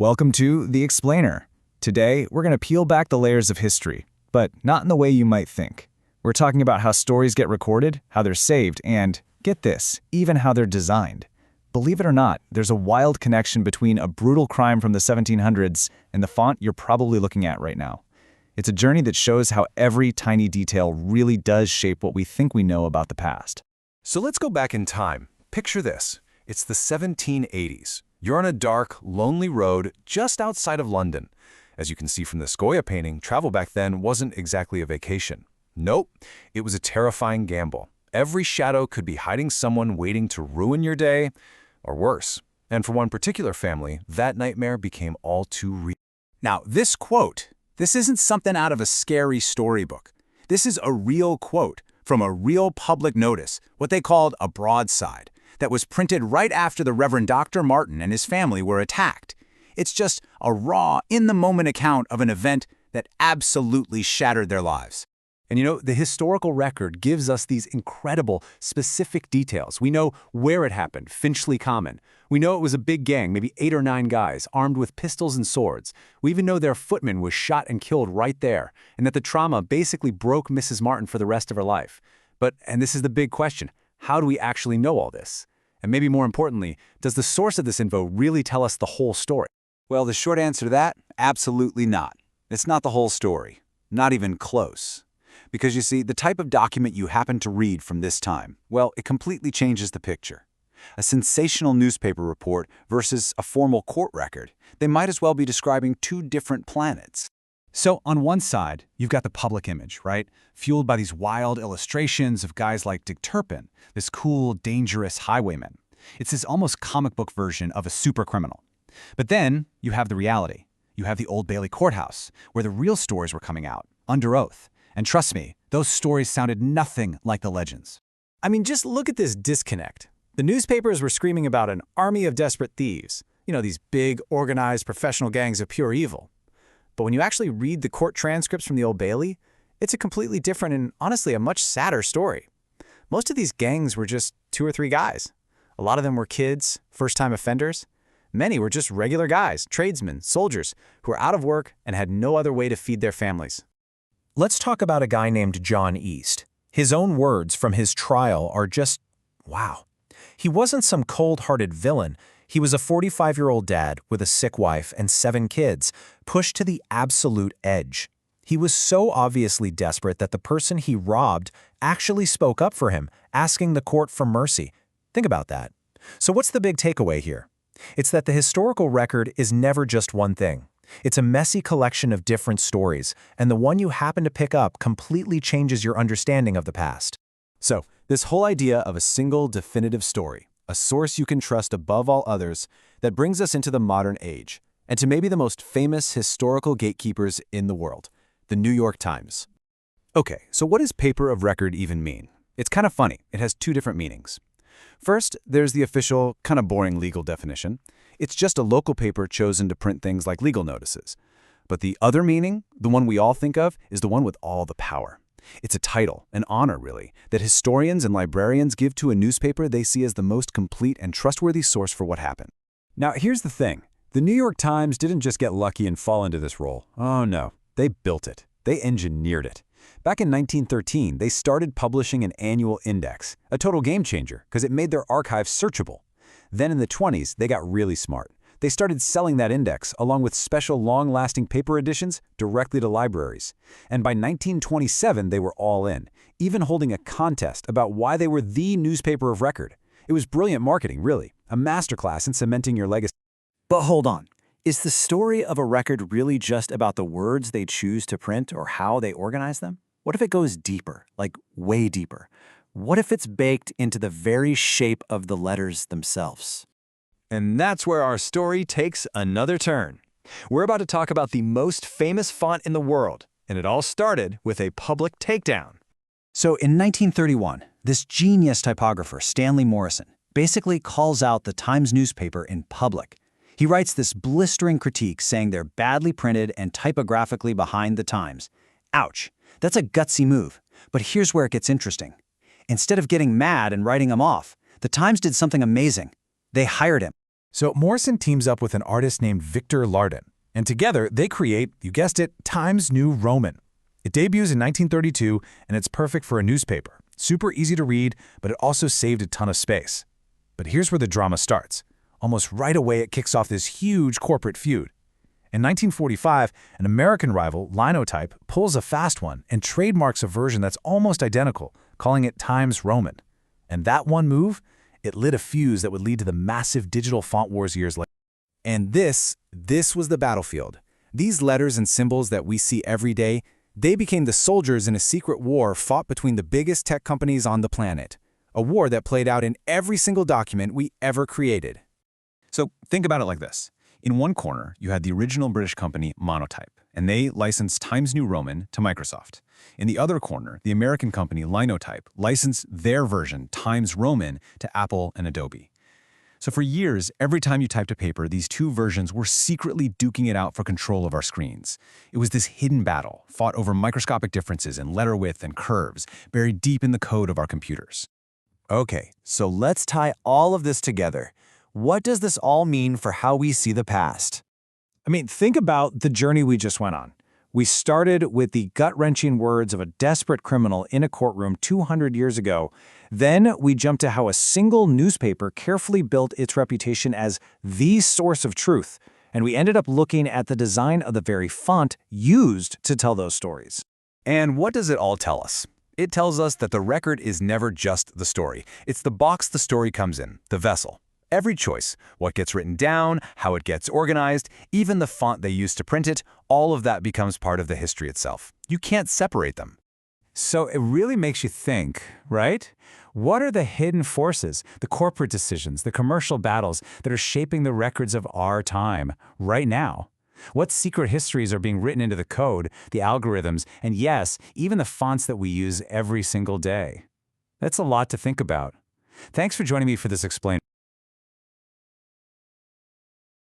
Welcome to The Explainer. Today, we're going to peel back the layers of history, but not in the way you might think. We're talking about how stories get recorded, how they're saved, and, get this, even how they're designed. Believe it or not, there's a wild connection between a brutal crime from the 1700s and the font you're probably looking at right now. It's a journey that shows how every tiny detail really does shape what we think we know about the past. So let's go back in time. Picture this. It's the 1780s. You're on a dark, lonely road just outside of London. As you can see from this Goya painting, travel back then wasn't exactly a vacation. Nope, it was a terrifying gamble. Every shadow could be hiding someone waiting to ruin your day, or worse. And for one particular family, that nightmare became all too real. Now, this quote, this isn't something out of a scary storybook. This is a real quote from a real public notice, what they called a broadside, that was printed right after the Reverend Dr. Martin and his family were attacked. It's just a raw, in-the-moment account of an event that absolutely shattered their lives. And you know, the historical record gives us these incredible, specific details. We know where it happened, Finchley Common. We know it was a big gang, maybe 8 or 9 guys, armed with pistols and swords. We even know their footman was shot and killed right there, and that the trauma basically broke Mrs. Martin for the rest of her life. But, and this is the big question, how do we actually know all this? And maybe more importantly, does the source of this info really tell us the whole story? Well, the short answer to that, absolutely not. It's not the whole story, not even close. Because you see, the type of document you happen to read from this time, well, it completely changes the picture. A sensational newspaper report versus a formal court record, they might as well be describing 2 different planets. So on one side, you've got the public image, right? Fueled by these wild illustrations of guys like Dick Turpin, this cool, dangerous highwayman. It's this almost comic book version of a super criminal. But then you have the reality. You have the Old Bailey courthouse, where the real stories were coming out, under oath. And trust me, those stories sounded nothing like the legends. I mean, just look at this disconnect. The newspapers were screaming about an army of desperate thieves. You know, these big, organized, professional gangs of pure evil. But when you actually read the court transcripts from the Old Bailey, it's a completely different and honestly a much sadder story. Most of these gangs were just 2 or 3 guys. A lot of them were kids, first-time offenders. Many were just regular guys, tradesmen, soldiers, who were out of work and had no other way to feed their families. Let's talk about a guy named John East. His own words from his trial are just, wow. He wasn't some cold-hearted villain. He was a 45-year-old dad with a sick wife and 7 kids, pushed to the absolute edge. He was so obviously desperate that the person he robbed actually spoke up for him, asking the court for mercy. Think about that. So what's the big takeaway here? It's that the historical record is never just one thing. It's a messy collection of different stories, and the one you happen to pick up completely changes your understanding of the past. So, this whole idea of a single definitive story, a source you can trust above all others, that brings us into the modern age, and to maybe the most famous historical gatekeepers in the world, the New York Times. Okay, so what does paper of record even mean? It's kind of funny. It has 2 different meanings. First, there's the official, kind of boring legal definition. It's just a local paper chosen to print things like legal notices. But the other meaning, the one we all think of, is the one with all the power. It's a title, an honor really, that historians and librarians give to a newspaper they see as the most complete and trustworthy source for what happened. Now, here's the thing. The New York Times didn't just get lucky and fall into this role. Oh no, they built it. They engineered it. Back in 1913, they started publishing an annual index, a total game changer because it made their archives searchable. Then in the 20s, they got really smart. They started selling that index, along with special long-lasting paper editions, directly to libraries. And by 1927, they were all in, even holding a contest about why they were the newspaper of record. It was brilliant marketing, really, a masterclass in cementing your legacy. But hold on. Is the story of a record really just about the words they choose to print or how they organize them? What if it goes deeper, like way deeper? What if it's baked into the very shape of the letters themselves? And that's where our story takes another turn. We're about to talk about the most famous font in the world, and it all started with a public takedown. So in 1931, this genius typographer, Stanley Morrison, basically calls out the Times newspaper in public. He writes this blistering critique saying they're badly printed and typographically behind the times. Ouch, that's a gutsy move. But here's where it gets interesting. Instead of getting mad and writing him off, the Times did something amazing. They hired him. So Morrison teams up with an artist named Victor Lardin, and together they create, you guessed it, Times New Roman. It debuts in 1932, and it's perfect for a newspaper. Super easy to read, but it also saved a ton of space. But here's where the drama starts. Almost right away, it kicks off this huge corporate feud. In 1945, an American rival, Linotype, pulls a fast one and trademarks a version that's almost identical, calling it Times Roman. And that one move, it lit a fuse that would lead to the massive digital font wars years later. And this was the battlefield. These letters and symbols that we see every day, they became the soldiers in a secret war fought between the biggest tech companies on the planet. A war that played out in every single document we ever created. So think about it like this. In one corner, you had the original British company Monotype, and they licensed Times New Roman to Microsoft. In the other corner, the American company Linotype licensed their version, Times Roman, to Apple and Adobe. So for years, every time you typed a paper, these two versions were secretly duking it out for control of our screens. It was this hidden battle, fought over microscopic differences in letter width and curves, buried deep in the code of our computers. Okay, so let's tie all of this together. What does this all mean for how we see the past? I mean, think about the journey we just went on. We started with the gut-wrenching words of a desperate criminal in a courtroom 200 years ago. Then we jumped to how a single newspaper carefully built its reputation as the source of truth. And we ended up looking at the design of the very font used to tell those stories. And what does it all tell us? It tells us that the record is never just the story. It's the box the story comes in, the vessel. Every choice, what gets written down, how it gets organized, even the font they use to print it, all of that becomes part of the history itself. You can't separate them. So it really makes you think, right? What are the hidden forces, the corporate decisions, the commercial battles that are shaping the records of our time right now? What secret histories are being written into the code, the algorithms, and yes, even the fonts that we use every single day? That's a lot to think about. Thanks for joining me for this explainer.